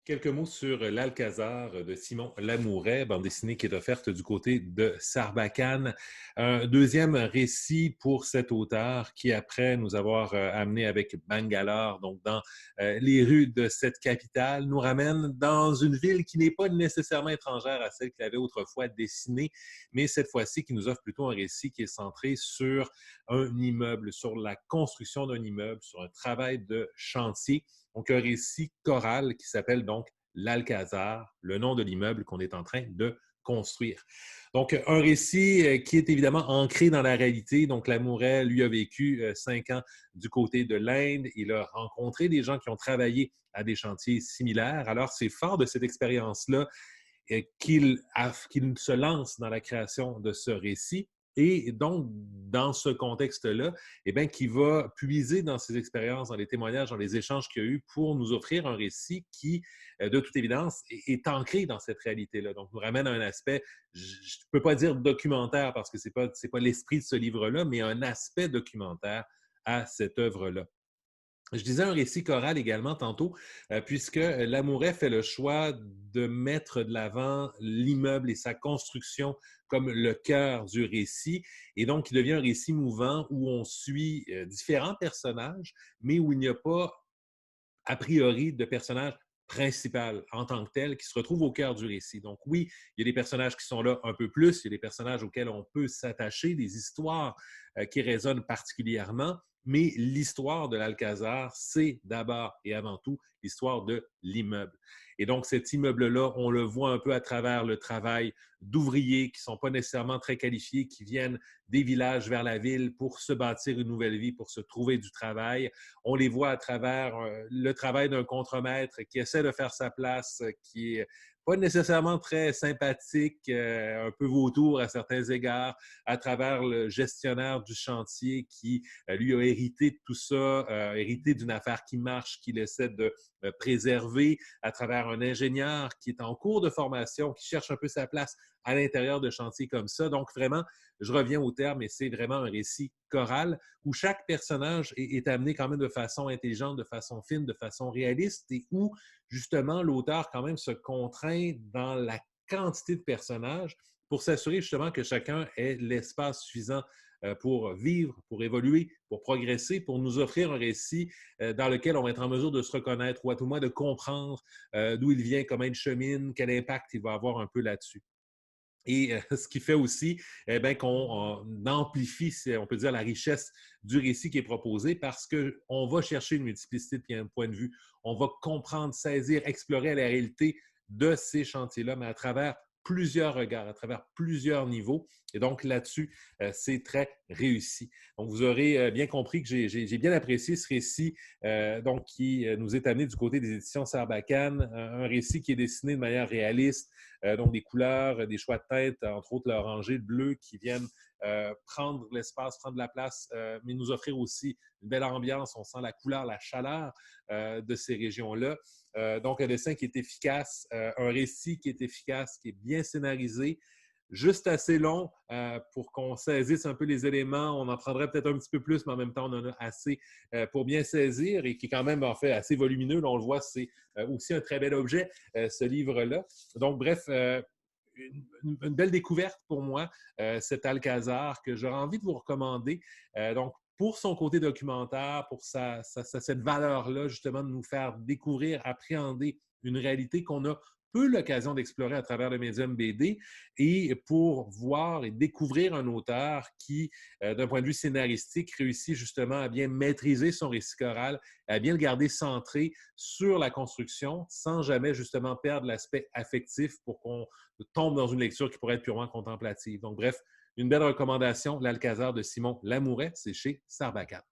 Quelques mots sur l'Alcazar de Simon Lamouret, bande dessinée qui est offerte du côté de Sarbacane. Un deuxième récit pour cet auteur qui, après nous avoir amené avec Bangalore, donc dans les rues de cette capitale, nous ramène dans une ville qui n'est pas nécessairement étrangère à celle qu'il avait autrefois dessinée, mais cette fois-ci qui nous offre plutôt un récit qui est centré sur un immeuble, sur la construction d'un immeuble, sur un travail de chantier. Donc, un récit choral qui s'appelle donc l'Alcazar, le nom de l'immeuble qu'on est en train de construire. Donc, un récit qui est évidemment ancré dans la réalité. Donc, Lamouret, lui, a vécu 5 ans du côté de l'Inde. Il a rencontré des gens qui ont travaillé à des chantiers similaires. Alors, c'est fort de cette expérience-là qu'il se lance dans la création de ce récit. Et donc, dans ce contexte-là, eh bien, qui va puiser dans ses expériences, dans les témoignages, dans les échanges qu'il y a eu pour nous offrir un récit qui, de toute évidence, est ancré dans cette réalité-là. Donc, nous ramène à un aspect, je ne peux pas dire documentaire parce que ce n'est pas l'esprit de ce livre-là, mais un aspect documentaire à cette œuvre-là. Je disais un récit choral également tantôt, puisque Lamouret fait le choix de mettre de l'avant l'immeuble et sa construction comme le cœur du récit. Et donc, il devient un récit mouvant où on suit différents personnages, mais où il n'y a pas, a priori, de personnage principal en tant que tel qui se retrouve au cœur du récit. Donc oui, il y a des personnages qui sont là un peu plus, il y a des personnages auxquels on peut s'attacher, des histoires qui résonnent particulièrement, mais l'histoire de l'Alcazar, c'est d'abord et avant tout l'histoire de l'immeuble. Et donc cet immeuble-là, on le voit un peu à travers le travail d'ouvriers qui ne sont pas nécessairement très qualifiés, qui viennent des villages vers la ville pour se bâtir une nouvelle vie, pour se trouver du travail. On les voit à travers le travail d'un contremaître qui essaie de faire sa place, qui est pas nécessairement très sympathique, un peu vautour à certains égards, à travers le gestionnaire du chantier qui, lui, a hérité de tout ça, hérité d'une affaire qui marche, qu'il essaie de préserver, à travers un ingénieur qui est en cours de formation, qui cherche un peu sa place à l'intérieur de chantiers comme ça. Donc, vraiment, je reviens au terme, et c'est vraiment un récit choral où chaque personnage est amené quand même de façon intelligente, de façon fine, de façon réaliste, et où, justement, l'auteur quand même se contraint dans la quantité de personnages pour s'assurer justement que chacun ait l'espace suffisant pour vivre, pour évoluer, pour progresser, pour nous offrir un récit dans lequel on va être en mesure de se reconnaître ou à tout le moins de comprendre d'où il vient, comment il chemine, quel impact il va avoir un peu là-dessus. Et ce qui fait aussi eh bien, qu'on amplifie, on peut dire, la richesse du récit qui est proposé parce qu'on va chercher une multiplicité de points de vue. On va comprendre, saisir, explorer la réalité de ces chantiers-là, mais à travers plusieurs regards, à travers plusieurs niveaux. Et donc, là-dessus, c'est très réussi. Donc, vous aurez bien compris que j'ai bien apprécié ce récit donc, qui nous est amené du côté des éditions Sarbacane, un récit qui est dessiné de manière réaliste, donc des couleurs, des choix de tête, entre autres l'oranger, le bleu, qui viennent prendre l'espace, prendre la place, mais nous offrir aussi une belle ambiance. On sent la couleur, la chaleur de ces régions-là. Donc, un dessin qui est efficace, un récit qui est efficace, qui est bien scénarisé, juste assez long pour qu'on saisisse un peu les éléments. On en prendrait peut-être un petit peu plus, mais en même temps, on en a assez pour bien saisir et qui est quand même, en fait, assez volumineux. Là, on le voit, c'est aussi un très bel objet, ce livre-là. Donc, bref, une belle découverte pour moi, cet Alcazar que j'aurais envie de vous recommander. Donc, pour son côté documentaire, pour cette valeur-là, justement, de nous faire découvrir, appréhender une réalité qu'on a peu l'occasion d'explorer à travers le médium BD, et pour voir et découvrir un auteur qui, d'un point de vue scénaristique, réussit justement à bien maîtriser son récit choral, à bien le garder centré sur la construction, sans jamais justement perdre l'aspect affectif pour qu'on tombe dans une lecture qui pourrait être purement contemplative. Donc, bref, une belle recommandation, l'Alcazar de Simon Lamouret, c'est chez Sarbacane.